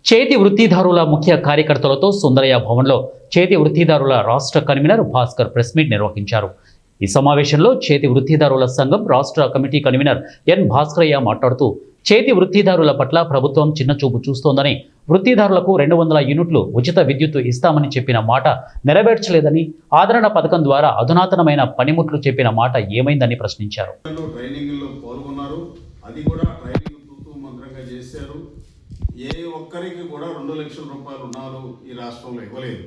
చేతి వృత్తిదారుల ముఖ్య కార్యకర్తలతో సుందరయ్య భవన్లో చేతి వృత్తిదారుల రాష్ట్ర కన్వీనర్ భాస్కర్ ప్రెస్ మీట్ నిర్వహించారు. ఈ సమావేశంలో చేతి వృత్తిదారుల సంఘం రాష్ట్ర కమిటీ కన్వీనర్ ఎన్ భాస్కరయ్య మాట్లాడుతూ చేతి వృత్తిదారుల పట్ల ప్రభుత్వం చిన్నచూపు చూస్తోందని, వృత్తిదారులకు 200 యూనిట్లు ఉచిత విద్యుత్తు ఇస్తామని చెప్పిన మాట నెరవేర్చలేదని, ఆదరణ పథకం ద్వారా అధునాతనమైన పనిముట్లు చెప్పిన మాట ఏమైందని ప్రశ్నించారు. ఏ ఒక్కరికి కూడా 2 లక్షల రూపాయలు రుణాలు ఈ రాష్ట్రంలో ఇవ్వలేదు.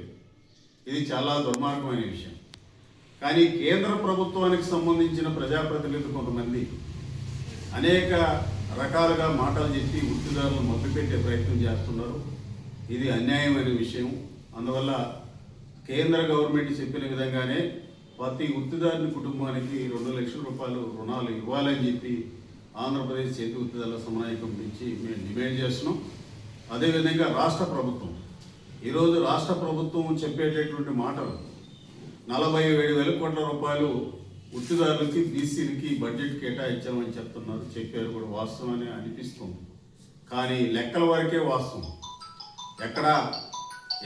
ఇది చాలా దుర్మార్గమైన విషయం. కానీ కేంద్ర ప్రభుత్వానికి సంబంధించిన ప్రజాప్రతినిధులు కొంతమంది అనేక రకాలుగా మాటలు చెప్పి వృత్తిదారులను మభ్యపెట్టే ప్రయత్నం చేస్తున్నారు. ఇది అన్యాయమైన విషయం. అందువల్ల కేంద్ర గవర్నమెంట్ చెప్పిన విధంగానే ప్రతి వృత్తిదారుని కుటుంబానికి 2 లక్షల రూపాయలు రుణాలు ఇవ్వాలని చెప్పి ఆంధ్రప్రదేశ్ చేతి వృత్తిదారుల సమన్వయ కమిటీ నుంచి మేము డిమాండ్ చేస్తున్నాం. అదేవిధంగా రాష్ట్ర ప్రభుత్వం ఈరోజు రాష్ట్ర ప్రభుత్వం చెప్పేటటువంటి మాటలు 47,000 కోట్ల రూపాయలు వృత్తిదారులకి బీసీలకి బడ్జెట్ కేటాయించామని చెప్తున్నారు. చెప్పారు కూడా, వాస్తవమని అనిపిస్తుంది. కానీ లెక్కల వరకే వాస్తవం. ఎక్కడ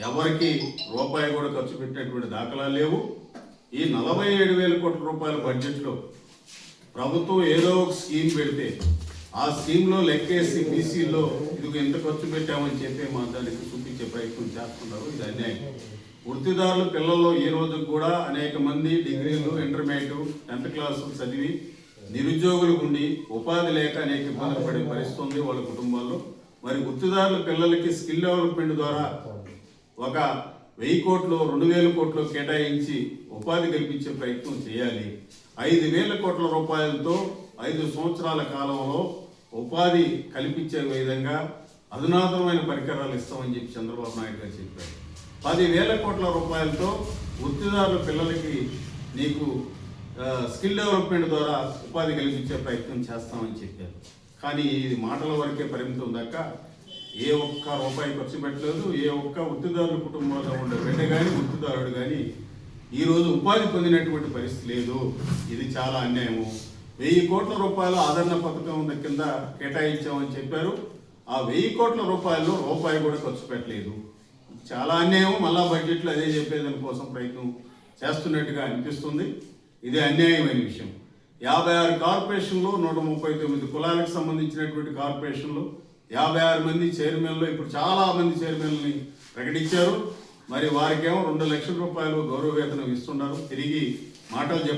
ఎవరికి రూపాయి కూడా ఖర్చు పెట్టినటువంటి దాఖలాలు లేవు. ఈ 47,000 కోట్ల రూపాయల బడ్జెట్లో ప్రభుత్వం ఏదో ఒక స్కీమ్ పెడితే ఆ స్కీమ్లో లెక్కేసి బీసీలో ఇది ఎంత ఖర్చు పెట్టామని చెప్పి మా దానికి చూపించే ప్రయత్నం చేస్తున్నారు. ఇది అన్యాయం. వృత్తిదారుల పిల్లల్లో ఈ రోజు కూడా అనేక మంది డిగ్రీలు, ఇంటర్మీడియట్, 10th క్లాసు చదివి నిరుద్యోగులు ఉండి ఉపాధి లేక అనేక ఇబ్బందులు పడే పరిస్థితి ఉంది వాళ్ళ కుటుంబాల్లో. మరి వృత్తిదారుల పిల్లలకి స్కిల్ డెవలప్మెంట్ ద్వారా ఒక 1000 కోట్లు 2,000 కోట్లు కేటాయించి ఉపాధి కల్పించే ప్రయత్నం చేయాలి. 5,000 కోట్ల రూపాయలతో 5 సంవత్సరాల కాలంలో ఉపాధి కల్పించే విధంగా అధునాతనమైన పరికరాలు ఇస్తామని చెప్పి చంద్రబాబు నాయుడు గారు చెప్పారు. 10,000 కోట్ల రూపాయలతో వృత్తిదారుల పిల్లలకి నీకు స్కిల్ డెవలప్మెంట్ ద్వారా ఉపాధి కల్పించే ప్రయత్నం చేస్తామని చెప్పారు. కానీ ఇది మాటల వరకే పరిమితం దాకా ఏ ఒక్క రూపాయి ఖర్చు పెట్టలేదు. ఏ ఒక్క వృత్తిదారుల కుటుంబంలో ఉండే బిడ్డ కానీ వృత్తిదారుడు కానీ ఈరోజు ఉపాధి పొందినటువంటి పరిస్థితి లేదు. ఇది చాలా అన్యాయము. 1000 కోట్ల రూపాయలు ఆదరణ పథకం కింద కేటాయించామని చెప్పారు. ఆ 1000 కోట్ల రూపాయల్లో రూపాయి కూడా ఖర్చు పెట్టలేదు. చాలా అన్యాయం. మళ్ళా బడ్జెట్లో అదే చెప్పేదాని కోసం ప్రయత్నం చేస్తున్నట్టుగా అనిపిస్తుంది. ఇది అన్యాయమైన విషయం. 56 కార్పొరేషన్లు, 139 కులాలకు సంబంధించినటువంటి కార్పొరేషన్లు, 56 మంది చైర్మన్లు, ఇప్పుడు చాలా మంది చైర్మన్ని ప్రకటించారు. మరి వారికేమో 2 లక్షల రూపాయలు గౌరవ వేతనం ఇస్తున్నారు. తిరిగి మాటలు